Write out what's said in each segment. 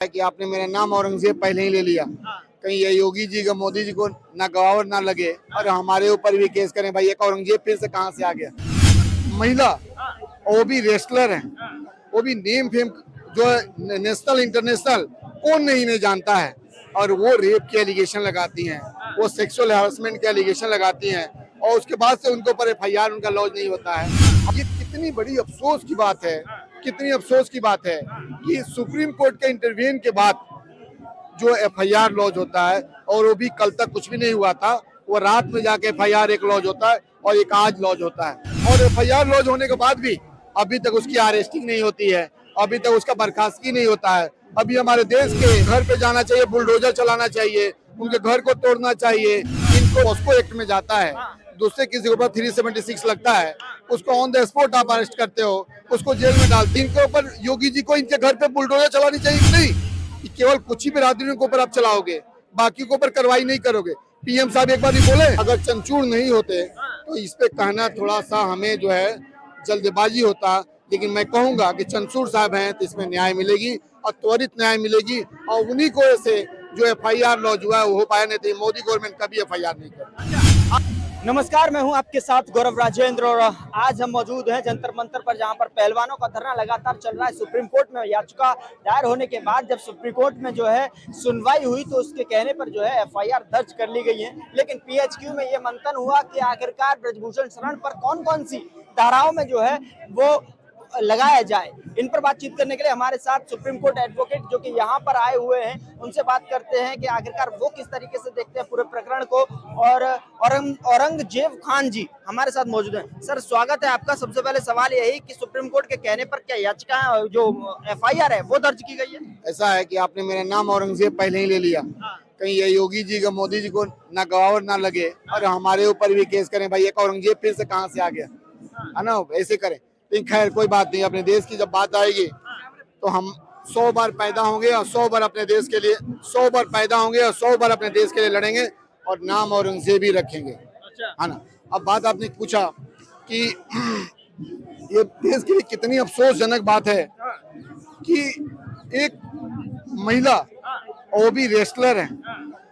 कि आपने मेरा नाम औरंगजेब पहले ही ले लिया। कहीं ये योगी जी का मोदी जी को ना गवार ना लगे और हमारे ऊपर भी केस करें। भाई एक औरंगजेब फिर से कहाँ से आ गया? महिला, वो भी रेसलर है, वो भी नेम फेम जो है नेशनल इंटरनेशनल, कौन नहीं जानता है। और वो रेप के एलिगेशन लगाती हैं, वो सेक्सुअल हैरेसमेंट के एलिगेशन लगाती हैं और उसके बाद से उनके ऊपर एफआईआर उनका लॉन्च नहीं होता है। ये कितनी बड़ी अफसोस की बात है, कितनी अफसोस की बात है कि सुप्रीम कोर्ट के इंटरव्यून के बाद जो एफआईआर लॉन्च होता है, और वो भी कल तक कुछ भी नहीं हुआ था, वो रात में जाके एफआईआर एक लॉन्च होता है और एक आज लॉन्च होता है। और एफआईआर लॉन्च होने के बाद भी अभी तक उसकी अरेस्टिंग नहीं होती है, अभी तक उसका बर्खास्तगी नहीं होता है। अभी हमारे देश के घर पे जाना चाहिए, बुलडोजर चलाना चाहिए, उनके घर को तोड़ना चाहिए। इनको पॉस्को एक्ट में जाता है, दूसरे किसी के ऊपर 376 लगता है, उसको ऑन द स्पॉट आप अरेस्ट करते हो, उसको जेल में डालते। इनके ऊपर योगी जी को इनके घर पे बुलडोजर चलानी चाहिए कि नहीं? कि केवल कुछ ही बिरादरियों के ऊपर आप चलाओगे, बाकी के ऊपर कार्रवाई नहीं करोगे। पीएम साहब एक बार ही बोले अगर चंचूर नहीं होते तो इस पे कहना थोड़ा सा हमें जो है जल्दबाजी होता, लेकिन मैं कहूंगा कि चंचूर साहब हैं तो इसमें न्याय मिलेगी और त्वरित न्याय मिलेगी। और उन्हीं को से जो एफआईआर लॉन्च हुआ है वो हो पाया, नहीं तो मोदी गवर्नमेंट कभी एफआईआर नहीं कर। नमस्कार, मैं हूं आपके साथ गौरव राजेंद्र और आज हम मौजूद हैं जंतर मंतर पर, जहां पर पहलवानों का धरना लगातार चल रहा है। सुप्रीम कोर्ट में याचिका दायर होने के बाद जब सुप्रीम कोर्ट में जो है सुनवाई हुई तो उसके कहने पर जो है एफआईआर दर्ज कर ली गई है। लेकिन पीएचक्यू में ये मंथन हुआ कि आखिरकार ब्रजभूषण शरण पर कौन कौन सी धाराओं में जो है वो लगाया जाए। इन पर बातचीत करने के लिए हमारे साथ सुप्रीम कोर्ट एडवोकेट जो कि यहाँ पर आए हुए हैं, उनसे बात करते हैं कि आखिरकार वो किस तरीके से देखते हैं पूरे प्रकरण को। और औरंगजेब खान जी हमारे साथ मौजूद हैं। सर, स्वागत है आपका। सबसे पहले सवाल यही कि सुप्रीम कोर्ट के कहने पर क्या याचिका जो एफआईआर है वो दर्ज की गई है? ऐसा है कि आपने मेरा नाम औरंगजेब पहले ही ले लिया। कहीं ये योगी जी का मोदी जी को ना गवार ना लगे और हमारे ऊपर भी केस करें। भाई एक औरंगजेब फिर से कहाँ से आ गया, है ना? ऐसे करें। लेकिन खैर कोई बात नहीं, अपने देश की जब बात आएगी तो हम 100 बार पैदा होंगे और 100 बार अपने देश के लिए 100 बार पैदा होंगे और 100 बार अपने देश के लिए लड़ेंगे और नाम औरंगजेब ही रखेंगे, है ना? अब बात आपने पूछा कि ये देश के लिए कितनी अफसोसजनक बात है कि एक महिला, वो भी रेसलर है,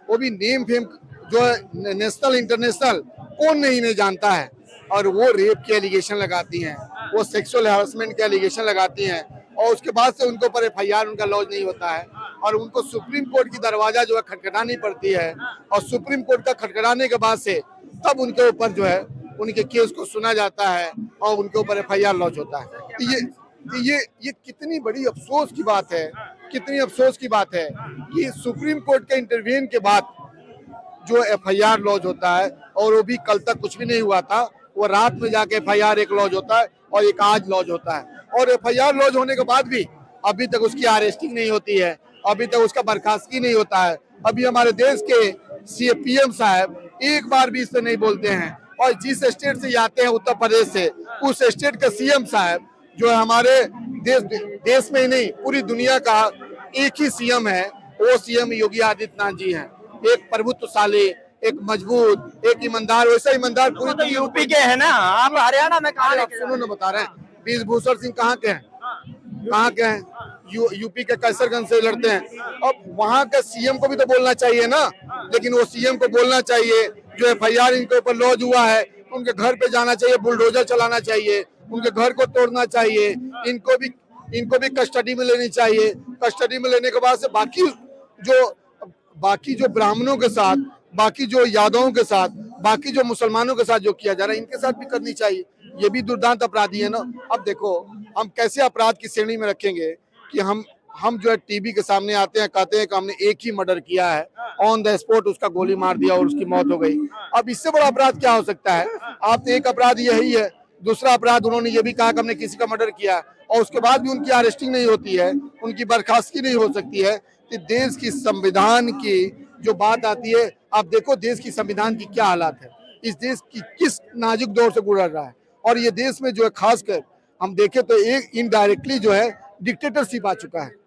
वो भी नेम फेम जो है नेशनल इंटरनेशनल, कौन नहीं जानता है। और वो रेप के एलिगेशन लगाती हैं, वो सेक्सुअल हैरेसमेंट के एलिगेशन लगाती हैं और उसके बाद से उनके ऊपर एफआईआर उनका लॉन्च नहीं होता है। और उनको सुप्रीम कोर्ट की दरवाजा जो है खटखटानी पड़ती है और सुप्रीम कोर्ट का खटखटाने के बाद से तब उनके ऊपर जो है उनके केस को सुना जाता है और उनके ऊपर एफआईआर लॉन्च होता है। तो ये कितनी बड़ी अफसोस की बात है, कितनी अफसोस की बात है कि सुप्रीम कोर्ट के इंटरव्यून के बाद जो एफआईआर लॉन्च होता है, और वो भी कल तक कुछ भी नहीं हुआ था, वो रात में जाके एफआईआर एक लॉन्च होता है और एक आज लॉन्च होता है। और एफआईआर लॉन्च होने के बाद भी अभी तक उसकी अरेस्टिंग नहीं होती है, अभी तक उसका बर्खास्तगी नहीं होता है। अभी हमारे देश के पीएम साहब एक बार भी इस पे नहीं बोलते हैं। और जिस स्टेट से आते हैं, उत्तर प्रदेश से, उस स्टेट के सीएम साहब जो है हमारे देश में ही नहीं पूरी दुनिया का एक ही सीएम है, वो सीएम योगी आदित्यनाथ जी हैं। एक प्रभुत्वशाली, एक मजबूत, एक ईमानदार, वैसा ईमानदार पूरी तो यूपी के है ना, आप हरियाणा में कहाँ सुनो ना, बता रहे हैं ब्रिजभूषण सिंह कहाँ के हैं, कहाँ के हैं? यूपी के कैसरगंज से लड़ते हैं। अब वहाँ के सीएम को भी तो बोलना चाहिए ना, लेकिन वो सीएम को बोलना चाहिए जो एफआईआर इनके ऊपर लॉन्च हुआ है उनके घर पे जाना चाहिए, बुलडोजर चलाना चाहिए, उनके घर को तोड़ना चाहिए, इनको भी कस्टडी में लेनी चाहिए। कस्टडी में लेने के बाद से बाकी जो ब्राह्मणों के साथ, बाकी जो यादवों के साथ, बाकी जो मुसलमानों के साथ जो किया जा रहा है, इनके साथ भी करनी चाहिए। ये भी दुर्दांत अपराधी है ना। अब देखो हम कैसे अपराध की श्रेणी में रखेंगे कि हम जो है टीवी के सामने आते हैं, कहते हैं कि हमने एक ही मर्डर किया है, ऑन द स्पॉट उसका गोली मार दिया और उसकी मौत हो गई। अब इससे बड़ा अपराध क्या हो सकता है? आप एक अपराध यही है, दूसरा अपराध उन्होंने ये भी कहा कि हमने किसी का मर्डर किया और उसके बाद भी उनकी अरेस्टिंग नहीं होती है, उनकी बर्खास्तगी नहीं हो सकती है। तो देश की संविधान की जो बात आती है, आप देखो देश की संविधान की क्या हालात है, इस देश की किस नाजुक दौर से गुजर रहा है। और ये देश में जो है खासकर हम देखें तो एक इनडायरेक्टली जो है डिक्टेटरशिप आ चुका है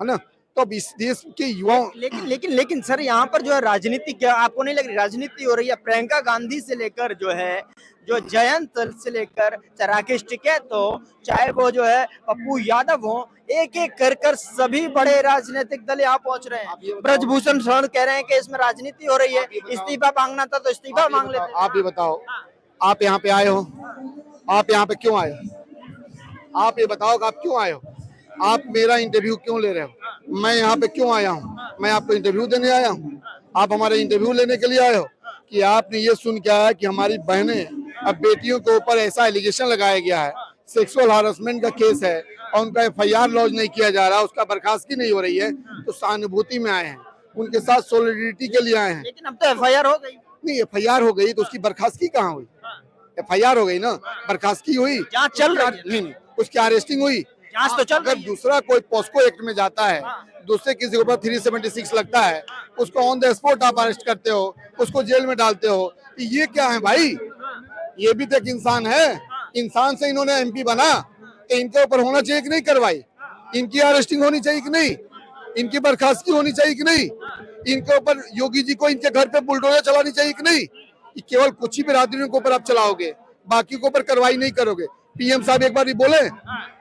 ना। तो अब इस देश के युवाओं लेकिन सर, यहाँ पर जो है राजनीति, क्या आपको नहीं लग रही राजनीति हो रही है? प्रियंका गांधी से लेकर जो है जो जयंत से लेकर चाहे राकेश टिकैत हो, चाहे वो जो है पप्पू यादव हो, एक एक कर कर सभी बड़े राजनीतिक दल यहाँ पहुंच रहे हैं। ब्रजभूषण शरण कह रहे हैं कि इसमें राजनीति हो रही है, इस्तीफा मांगना था तो इस्तीफा मांग लेते। आप भी बताओ, आप यहाँ पे आए हो, आप यहाँ पे क्यों आए हो? आप ये बताओ कि आप क्यों आए हो? आप मेरा इंटरव्यू क्यों ले रहे हो? मैं यहाँ पे क्यों आया हूँ? मैं आपको इंटरव्यू देने आया हूँ? आप हमारे इंटरव्यू लेने के लिए आए हो कि आपने ये सुन के आया कि हमारी बहनें, अब बेटियों के ऊपर ऐसा एलिगेशन लगाया गया है, सेक्सुअल हैरेसमेंट का केस है और उनका एफआईआर लॉन्च नहीं किया जा रहा, उसका बर्खास्तगी नहीं हो रही है, तो सहानुभूति में आए हैं, उनके साथ सोलिडिटी के लिए आए हैं। लेकिन अब तो एफआईआर हो गई। नहीं, एफआईआर हो गई तो उसकी बर्खास्तगी कहाँ हुई? एफआईआर हो गई ना, बर्खास्तगी हुई, जांच चल रही है। नहीं, उसकी अरेस्टिंग हुई, जांच तो चल अगर रही है। दूसरा कोई पॉस्को एक्ट में जाता है, दूसरे किसी के ऊपर 376 लगता है, उसको ऑन द स्पॉट आप अरेस्ट करते हो, उसको जेल में डालते हो, ये क्या है भाई? ये भी तो एक इंसान है, इंसान से इन्होंने एमपी बना, तो इनके ऊपर होना चाहिए कि नहीं कार्रवाई? इनकी अरेस्टिंग होनी चाहिए कि नहीं? इनकी बर्खास्तगी होनी चाहिए कि नहीं? इनके ऊपर योगी जी को इनके घर पे बुलडोजर चलानी चाहिए कि नहीं? केवल कुछ ही बिरादरियों के ऊपर आप चलाओगे, बाकी के ऊपर कार्रवाई नहीं करोगे। पीएम साहब एक बार भी बोले,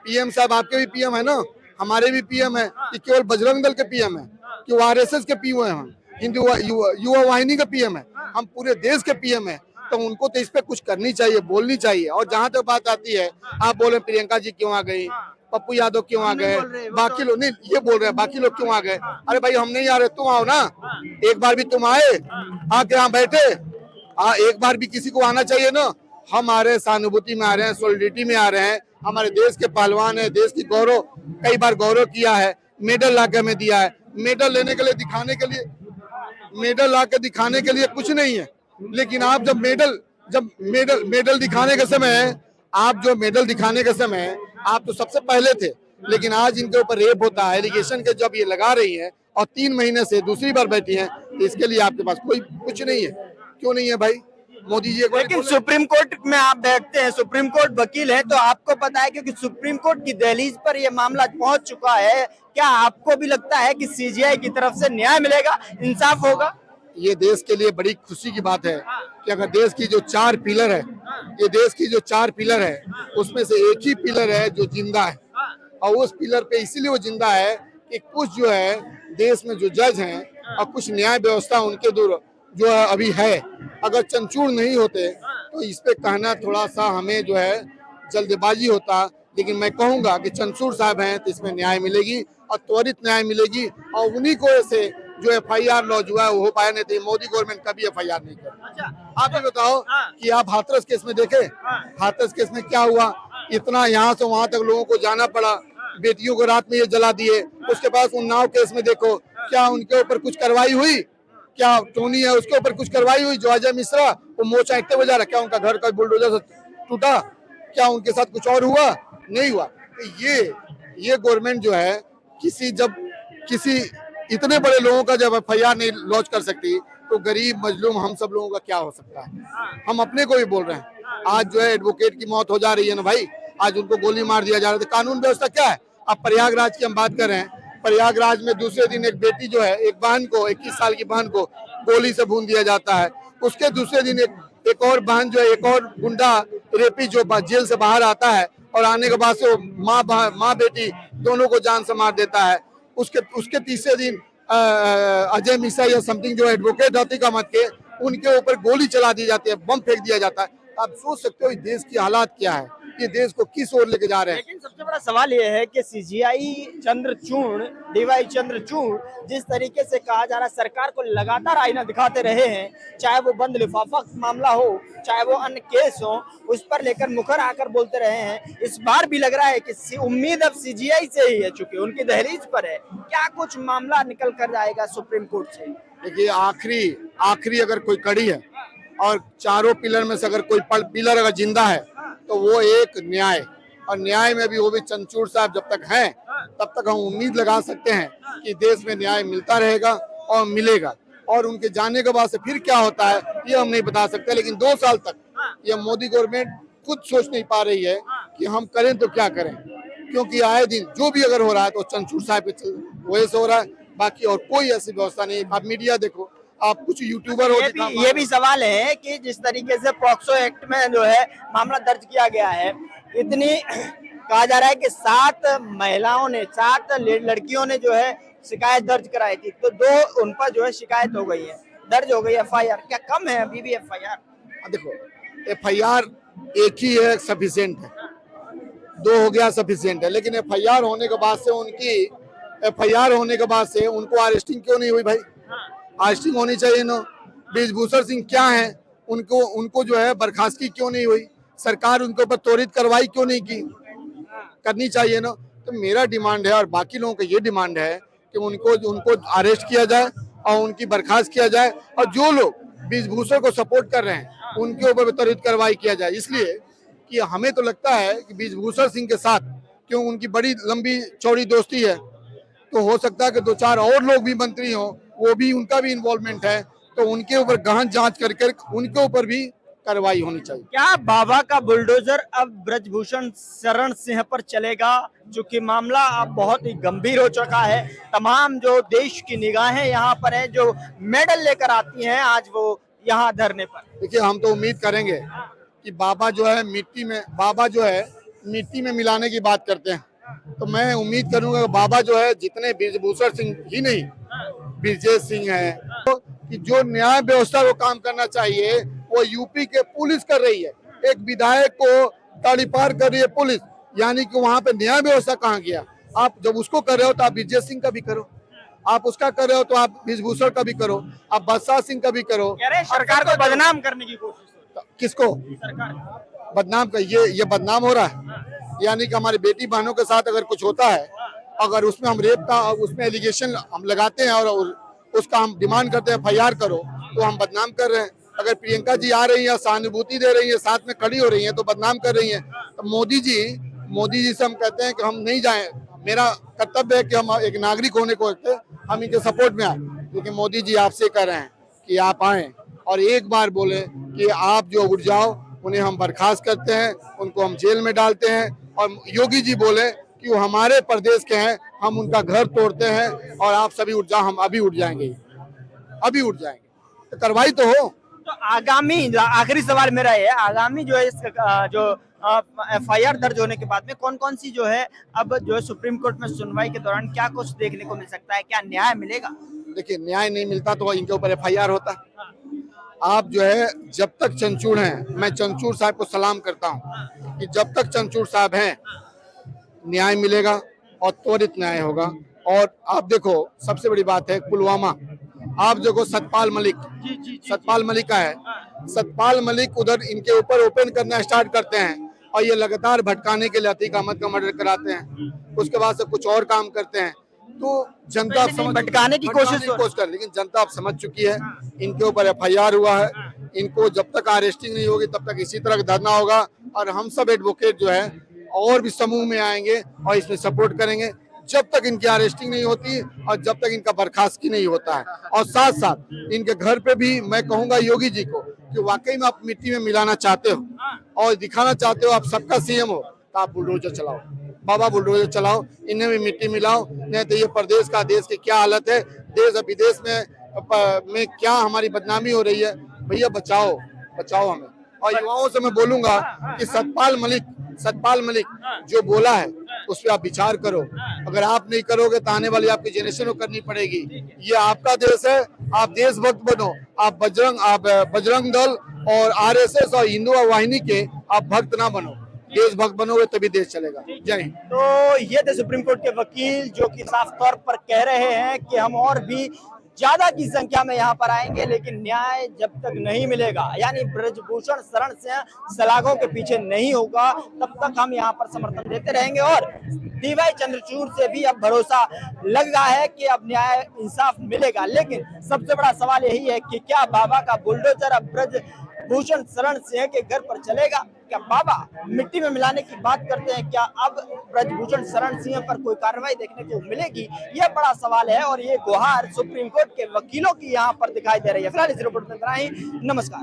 पीएम साहब आपके भी पीएम है ना, हमारे भी पीएम है, कि केवल बजरंग दल के पीएम है कि वो आरएसएस के पीएम है, हिंदू युवा वाहिनी के पीएम है, हम पूरे देश के पीएम है, तो उनको तो इस पे कुछ करनी चाहिए, बोलनी चाहिए। और जहां तक बात आती है, आप बोले प्रियंका जी क्यों आ गई, पप्पू यादव क्यों आ गए, बाकी लोग नहीं ये बोल रहे हैं, बाकी लोग क्यों आ गए? अरे भाई हम नहीं आ रहे, तुम आओ ना, एक बार भी तुम आए, आके यहाँ बैठे, एक बार भी किसी को आना चाहिए ना। हम आ रहे हैं, सहानुभूति में आ रहे हैं, सोलिडिटी में आ रहे हैं, हमारे देश के पहलवान है, देश की गौरव, कई बार गौरव किया है, मेडल ला के हमें दिया है, मेडल लेने के लिए, दिखाने के लिए, मेडल ला के दिखाने के लिए कुछ नहीं है। लेकिन आप जब मेडल दिखाने के समय, आप जो मेडल दिखाने के समय आप तो सबसे पहले थे, लेकिन आज इनके ऊपर रेप होता है, एलिगेशन के जब ये लगा रही है और 3 महीने से दूसरी बार बैठी हैं, तो इसके लिए आपके पास कोई कुछ नहीं है। क्यों नहीं है भाई? मोदी जी लेकिन सुप्रीम कोर्ट में आप बैठते हैं, सुप्रीम कोर्ट वकील है, तो आपको पता है क्योंकि सुप्रीम कोर्ट की दहलीज पर यह मामला पहुंच चुका है, क्या आपको भी लगता है कि सीजीआई की तरफ से न्याय मिलेगा, इंसाफ होगा? ये देश के लिए बड़ी खुशी की बात है कि अगर देश की जो 4 पिलर है, ये देश की जो 4 पिलर है, उसमें से एक ही पिलर है जो जिंदा है, और उस पिलर पे इसीलिए वो जिंदा है कि कुछ जो है देश में जो जज हैं और कुछ न्याय व्यवस्था उनके दूर जो है अभी है, अगर चंचूर नहीं होते तो इस पे कहना थोड़ा सा हमें जो है जल्दबाजी होता। लेकिन मैं कहूंगा कि चंचूर साहब हैं तो इसमें न्याय मिलेगी और त्वरित न्याय मिलेगी, और उन्हीं को ऐसे जो एफआईआर लॉन्च हुआ है वो हो पाया, नहीं तो मोदी गवर्नमेंट कभी एफआईआर नहीं कर। अच्छा, आप ये बताओ कि आप हाथरस केस में देखे, हाथरस केस में क्या हुआ, इतना यहाँ से वहां तक लोगों को जाना पड़ा, बेटियों को रात में ये जला दिए। उसके बाद उन्नाव केस में देखो, क्या उनके ऊपर कुछ कार्रवाई हुई? क्या टोनी है उसके ऊपर कुछ कार्रवाई हुई? जो अजय मिश्रा वो मोर्चा इतने बजा रहा, क्या उनका घर का बुलडोजर से टूटा? क्या उनके साथ कुछ और हुआ? नहीं हुआ। तो ये गवर्नमेंट जो है किसी इतने बड़े लोगों का जब एफआईआर नहीं लॉन्च कर सकती, तो गरीब मजलूम हम सब लोगों का क्या हो सकता है? हम अपने को भी बोल रहे हैं, आज जो है एडवोकेट की मौत हो जा रही है ना भाई, आज उनको गोली मार दिया जा रहा है, तो कानून व्यवस्था क्या है? अब प्रयागराज की हम बात कर रहे हैं, प्रयागराज में दूसरे दिन एक बेटी जो है, एक बहन को, 21 साल की बहन को गोली से भून दिया जाता है। उसके दूसरे दिन एक और बहन जो है, एक और गुंडा रेपी जो जेल से बाहर आता है और आने के बाद से वो माँ बेटी दोनों को जान से मार देता है। उसके तीसरे दिन अजय मिश्रा या समथिंग जो एडवोकेट अतीक अहमद के, उनके ऊपर गोली चला दी जाती है, बम फेंक दिया जाता है। आप सोच सकते हो इस देश की हालात क्या है, ये देश को किस ओर लेके जा रहे हैं। लेकिन सबसे बड़ा सवाल यह है कि सीजीआई चंद्रचूड़, डीवाई चंद्रचूड़, जिस तरीके से कहा जा रहा है सरकार को लगातार आईना दिखाते रहे हैं, चाहे वो बंद लिफाफा मामला हो, चाहे वो अन्य केस हो, उस पर लेकर मुखर आकर बोलते रहे हैं। इस बार भी लग रहा है कि उम्मीद अब सीजीआई से ही है, चूंकि उनकी दहलीज पर है। क्या कुछ मामला निकल कर जाएगा सुप्रीम कोर्ट से? देखिए, आखिरी अगर कोई कड़ी है और चारों पिलर में से अगर कोई पिलर अगर जिंदा है, तो वो एक न्याय, और न्याय में भी वो भी चंचूड़ साहब जब तक हैं तब तक हम उम्मीद लगा सकते हैं कि देश में न्याय मिलता रहेगा और मिलेगा। और उनके जाने के बाद से फिर क्या होता है ये हम नहीं बता सकते, लेकिन 2 साल तक ये मोदी गवर्नमेंट खुद सोच नहीं पा रही है कि हम करें तो क्या करें, क्योंकि आए दिन जो भी अगर हो रहा है तो चंचूड़ साहब के वजह से हो रहा है, बाकी और कोई ऐसी व्यवस्था नहीं। आप मीडिया देखो, आप कुछ यूट्यूबर हो ये भी सवाल है कि जिस तरीके से पॉक्सो एक्ट में जो है मामला दर्ज किया गया है, इतनी कहा जा रहा है कि 7 महिलाओं ने 7 लड़कियों ने जो है शिकायत दर्ज कराई थी, तो 2 उन पर जो है शिकायत हो गई है, दर्ज हो गई FIR। क्या कम है अभी भी FIR? देखो FIR एक ही है, सफिशिएंट है, 2 हो गया सफिशिएंट है, लेकिन FIR होने के बाद से उनको अरेस्टिंग क्यों नहीं हुई भाई? अरेस्टिंग होनी चाहिए ना। ब्रिजभूषण सिंह क्या है, उनको जो है बर्खास्तगी क्यों नहीं हुई? सरकार उनके ऊपर त्वरित कार्रवाई क्यों नहीं की? करनी चाहिए ना। तो मेरा डिमांड है और बाकी लोगों का ये डिमांड है कि उनको अरेस्ट किया जाए और उनकी बर्खास्त किया जाए, और जो लोग ब्रिजभूषण को सपोर्ट कर रहे हैं उनके ऊपर त्वरित कार्रवाई किया जाए। इसलिए कि हमें तो लगता है कि ब्रिजभूषण सिंह के साथ क्यों उनकी बड़ी लंबी चौड़ी दोस्ती है, तो हो सकता है कि 2-4 और लोग भी मंत्री हों, वो भी उनका भी इन्वॉल्वमेंट है, तो उनके ऊपर गहन जांच कर उनके ऊपर भी कार्रवाई होनी चाहिए। क्या बाबा का बुलडोजर अब ब्रजभूषण शरण सिंह पर चलेगा? चूंकि मामला अब बहुत ही गंभीर हो चुका है, तमाम जो देश की निगाहें यहाँ पर है, जो मेडल लेकर आती हैं आज वो यहाँ धरने पर। देखिए, हम तो उम्मीद करेंगे कि बाबा जो है मिट्टी में मिलाने की बात करते हैं, तो मैं उम्मीद करूंगा कि बाबा जो है जितने ब्रिजभूषण सिंह ही नहीं, ब्रिजेश सिंह है, तो कि जो न्याय व्यवस्था को काम करना चाहिए वो यूपी के पुलिस कर रही है। एक विधायक को ताड़ीपार कर रही है पुलिस, यानी कि वहां पे न्याय व्यवस्था कहाँ गया? आप जब उसको कर रहे हो तो आप ब्रिजेश सिंह का भी करो, आप उसका कर रहे हो तो आप ब्रिजभूषण का भी करो, आप बदशाह सिंह का भी करो। सरकार को बदनाम करने की कोशिश। किसको सरकार बदनाम कर? ये बदनाम हो रहा है, यानी कि हमारी बेटी बहनों के साथ अगर कुछ होता है, अगर उसमें हम रेप का उसमें एलिगेशन हम लगाते हैं और उसका हम डिमांड करते हैं FIR करो, तो हम बदनाम कर रहे हैं। अगर प्रियंका जी आ रही है, सहानुभूति दे रही है, साथ में खड़ी हो रही है, तो बदनाम कर रही है। तो मोदी जी से हम कहते हैं कि हम नहीं जाएं, मेरा कर्तव्य है कि हम एक नागरिक होने को हम इनके सपोर्ट में आए, लेकिन मोदी जी आपसे कह रहे हैं कि आप आए और एक बार बोले कि आप जो उठ जाओ, उन्हें हम बर्खास्त करते हैं, उनको हम जेल में डालते हैं, और योगी जी बोले कि वो हमारे प्रदेश के हैं, हम उनका घर तोड़ते हैं और आप सभी उठ जाओ, हम अभी उठ जाएंगे, तो कार्रवाई तो हो। तो आगामी आखिरी सवाल मेरा है, आगामी जो है जो FIR दर्ज होने के बाद में कौन कौन सी जो है अब जो है सुप्रीम कोर्ट में सुनवाई के दौरान क्या कुछ देखने को मिल सकता है? क्या न्याय मिलेगा? देखिए, न्याय नहीं मिलता तो इनके ऊपर FIR होता। आप जो है जब तक चंचूड़ हैं, मैं चंचूड़ साहब को सलाम करता हूं कि जब तक चंचूड़ साहब हैं न्याय मिलेगा और त्वरित न्याय होगा। और आप देखो, सबसे बड़ी बात है पुलवामा, आप देखो सतपाल मलिक का है, सतपाल मलिक उधर इनके ऊपर ओपन करना स्टार्ट करते हैं और ये लगातार भटकाने के लिए अतीक अहमद का मर्डर कराते हैं, उसके बाद से कुछ और काम करते हैं। तो जनता अब समझ भटकाने की कोशिश कर, लेकिन जनता अब समझ चुकी है, इनके ऊपर FIR हुआ है, इनको जब तक अरेस्टिंग नहीं होगी तब तक इसी तरह धरना होगा। और हम सब एडवोकेट जो है और भी समूह में आएंगे और इसमें सपोर्ट करेंगे जब तक इनकी अरेस्टिंग नहीं होती और जब तक इनका बर्खास्तगी नहीं होता है। और साथ साथ इनके घर पे भी मैं कहूंगा योगी जी को कि वाकई में आप मिट्टी में मिलाना चाहते हो और दिखाना चाहते हो आप सबका CM हो, तो आप बुलडोजर चलाओ, बाबा बुलडोजर चलाओ, इन्हें भी मिट्टी मिलाओ, नहीं तो ये प्रदेश की क्या हालत है, देश और विदेश में क्या हमारी बदनामी हो रही है। भैया बचाओ हमें। और युवाओं से मैं बोलूंगा कि सतपाल मलिक जो बोला है उस पर आप विचार करो, अगर आप नहीं करोगे तो आने वाली आपकी जनरेशन को करनी पड़ेगी। ये आपका देश है, आप देशभक्त बनो, आप बजरंग दल और RSS और हिंदू वाहिनी के आप भक्त ना बनो, देशभक्त बनोगे तभी देश चलेगा। जय हिंद। तो ये थे सुप्रीम कोर्ट के वकील जो कि साफ तौर पर कह रहे हैं कि हम और भी ज्यादा की संख्या में यहाँ पर आएंगे, लेकिन न्याय जब तक नहीं मिलेगा, यानी ब्रजभूषण शरण सिंह सलाखों के पीछे नहीं होगा, तब तक हम यहाँ पर समर्थन देते रहेंगे। और DY चंद्रचूड़ से भी अब भरोसा लग रहा है कि अब न्याय इंसाफ मिलेगा। लेकिन सबसे बड़ा सवाल यही है कि क्या बाबा का बुलडोजर अब ब्रजभूषण शरण सिंह के घर पर चलेगा? क्या बाबा मिट्टी में मिलाने की बात करते हैं? क्या अब ब्रजभूषण शरण सिंह पर कोई कार्रवाई देखने को मिलेगी? यह बड़ा सवाल है और ये गुहार सुप्रीम कोर्ट के वकीलों की यहाँ पर दिखाई दे रही है। फिलहाल इस रिपोर्ट में इतना ही। नमस्कार।